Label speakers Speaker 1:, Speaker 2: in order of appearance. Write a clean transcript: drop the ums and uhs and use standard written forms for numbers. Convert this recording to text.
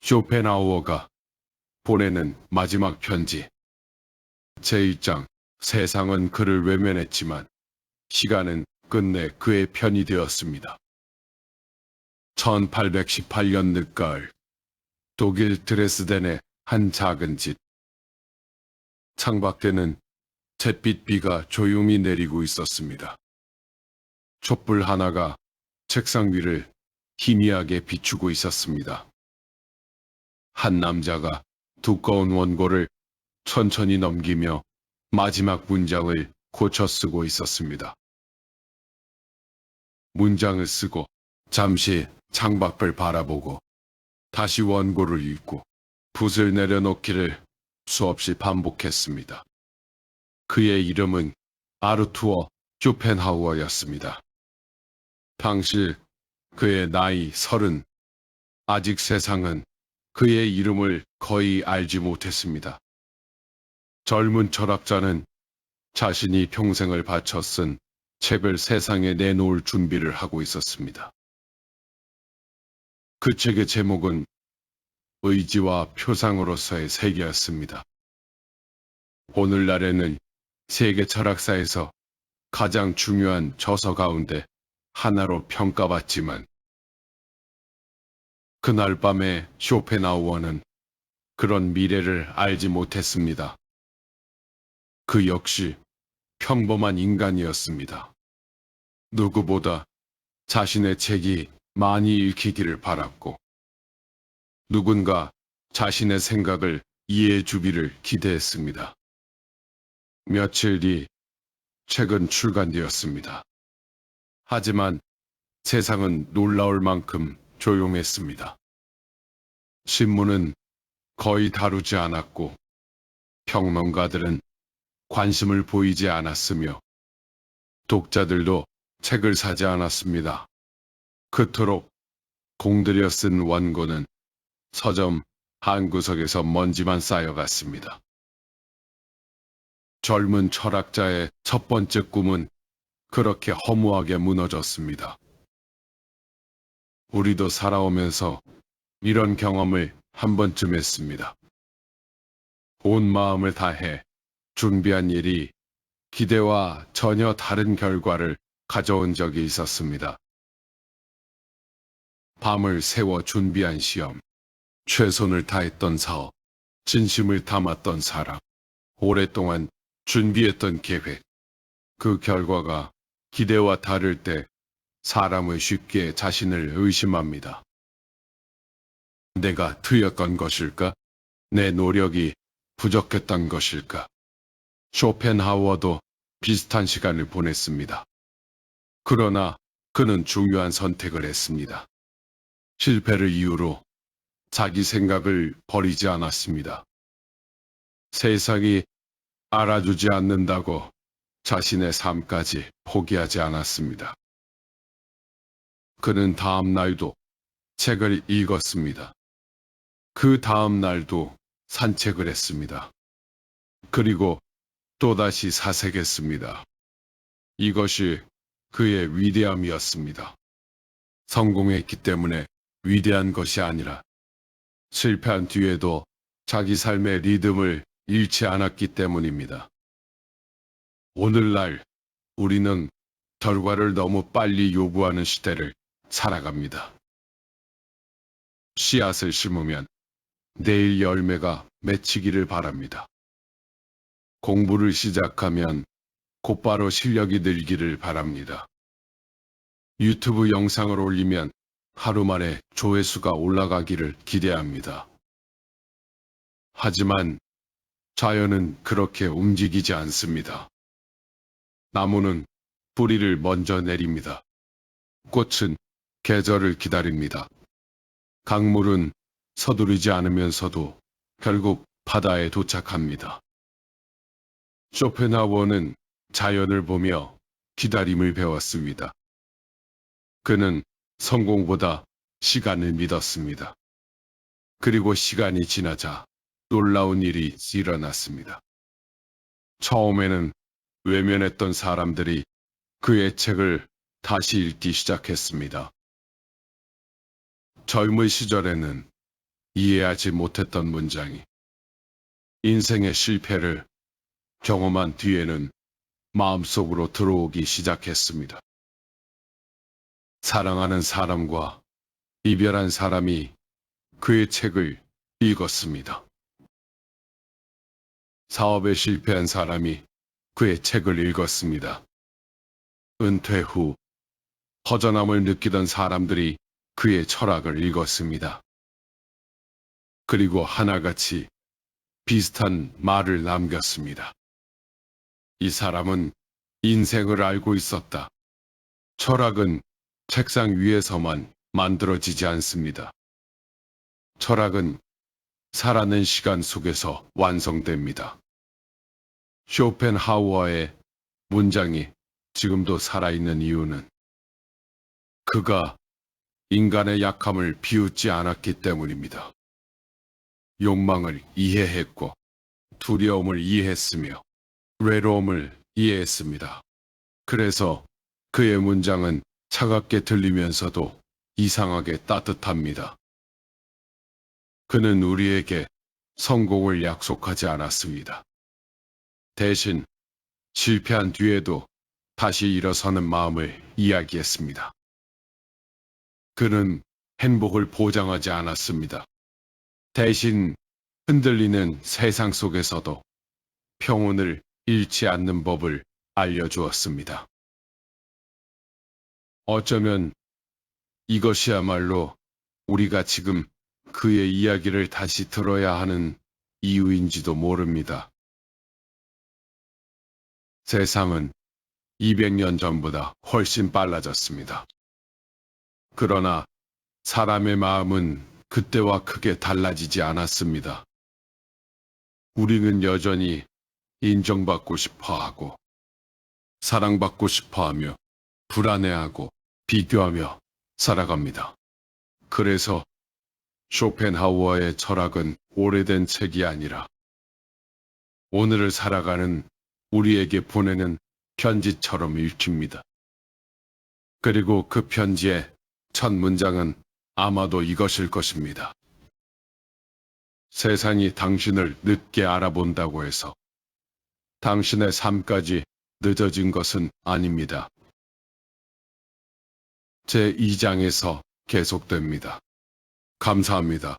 Speaker 1: 쇼펜하우어가 보내는 마지막 편지. 제1장. 세상은 그를 외면했지만 시간은 끝내 그의 편이 되었습니다. 1818년 늦가을, 독일 드레스덴의 한 작은 집. 창밖에는 잿빛 비가 조용히 내리고 있었습니다. 촛불 하나가 책상 위를 희미하게 비추고 있었습니다. 한 남자가 두꺼운 원고를 천천히 넘기며 마지막 문장을 고쳐 쓰고 있었습니다. 문장을 쓰고 잠시 창밖을 바라보고 다시 원고를 읽고 붓을 내려놓기를 수없이 반복했습니다. 그의 이름은 아르투어 쇼펜하우어였습니다. 당시 그의 나이 30. 아직 세상은 그의 이름을 거의 알지 못했습니다. 젊은 철학자는 자신이 평생을 바쳐 쓴 책을 세상에 내놓을 준비를 하고 있었습니다. 그 책의 제목은 의지와 표상으로서의 세계였습니다. 오늘날에는 세계 철학사에서 가장 중요한 저서 가운데 하나로 평가받지만 그날 밤에 쇼펜하우어는 그런 미래를 알지 못했습니다. 그 역시 평범한 인간이었습니다. 누구보다 자신의 책이 많이 읽히기를 바랐고 누군가 자신의 생각을 이해해 주기를 기대했습니다. 며칠 뒤 책은 출간되었습니다. 하지만 세상은 놀라울 만큼 조용했습니다. 신문은 거의 다루지 않았고 평론가들은 관심을 보이지 않았으며 독자들도 책을 사지 않았습니다. 그토록 공들여 쓴 원고는 서점 한 구석에서 먼지만 쌓여갔습니다. 젊은 철학자의 첫 번째 꿈은 그렇게 허무하게 무너졌습니다. 우리도 살아오면서 이런 경험을 한 번쯤 했습니다. 온 마음을 다해 준비한 일이 기대와 전혀 다른 결과를 가져온 적이 있었습니다. 밤을 새워 준비한 시험, 최선을 다했던 사업, 진심을 담았던 사랑, 오랫동안 준비했던 계획, 그 결과가 기대와 다를 때 사람은 쉽게 자신을 의심합니다. 내가 틀렸던 것일까? 내 노력이 부족했던 것일까? 쇼펜하우어도 비슷한 시간을 보냈습니다. 그러나 그는 중요한 선택을 했습니다. 실패를 이유로 자기 생각을 버리지 않았습니다. 세상이 알아주지 않는다고 자신의 삶까지 포기하지 않았습니다. 그는 다음 날도 책을 읽었습니다. 그 다음 날도 산책을 했습니다. 그리고 또다시 사색했습니다. 이것이 그의 위대함이었습니다. 성공했기 때문에 위대한 것이 아니라 실패한 뒤에도 자기 삶의 리듬을 잃지 않았기 때문입니다. 오늘날 우리는 결과를 너무 빨리 요구하는 시대를 살아갑니다. 씨앗을 심으면 내일 열매가 맺히기를 바랍니다. 공부를 시작하면 곧바로 실력이 늘기를 바랍니다. 유튜브 영상을 올리면 하루 만에 조회수가 올라가기를 기대합니다. 하지만 자연은 그렇게 움직이지 않습니다. 나무는 뿌리를 먼저 내립니다. 꽃은 계절을 기다립니다. 강물은 서두르지 않으면서도 결국 바다에 도착합니다. 쇼펜하우어는 자연을 보며 기다림을 배웠습니다. 그는 성공보다 시간을 믿었습니다. 그리고 시간이 지나자 놀라운 일이 일어났습니다. 처음에는 외면했던 사람들이 그의 책을 다시 읽기 시작했습니다. 젊은 시절에는 이해하지 못했던 문장이 인생의 실패를 경험한 뒤에는 마음속으로 들어오기 시작했습니다. 사랑하는 사람과 이별한 사람이 그의 책을 읽었습니다. 사업에 실패한 사람이 그의 책을 읽었습니다. 은퇴 후 허전함을 느끼던 사람들이 그의 철학을 읽었습니다. 그리고 하나같이 비슷한 말을 남겼습니다. 이 사람은 인생을 알고 있었다. 철학은 책상 위에서만 만들어지지 않습니다. 철학은 살아낸 시간 속에서 완성됩니다. 쇼펜하우어의 문장이 지금도 살아있는 이유는 그가 인간의 약함을 비웃지 않았기 때문입니다. 욕망을 이해했고 두려움을 이해했으며 외로움을 이해했습니다. 그래서 그의 문장은 차갑게 들리면서도 이상하게 따뜻합니다. 그는 우리에게 성공을 약속하지 않았습니다. 대신 실패한 뒤에도 다시 일어서는 마음을 이야기했습니다. 그는 행복을 보장하지 않았습니다. 대신 흔들리는 세상 속에서도 평온을 잃지 않는 법을 알려주었습니다. 어쩌면 이것이야말로 우리가 지금 그의 이야기를 다시 들어야 하는 이유인지도 모릅니다. 세상은 200년 전보다 훨씬 빨라졌습니다. 그러나 사람의 마음은 그때와 크게 달라지지 않았습니다. 우리는 여전히 인정받고 싶어 하고, 사랑받고 싶어 하며, 불안해하고, 비교하며 살아갑니다. 그래서 쇼펜하우어의 철학은 오래된 책이 아니라 오늘을 살아가는 우리에게 보내는 편지처럼 읽힙니다. 그리고 그 편지의 첫 문장은 아마도 이것일 것입니다. 세상이 당신을 늦게 알아본다고 해서 당신의 삶까지 늦어진 것은 아닙니다. 제 2장에서 계속됩니다. 감사합니다.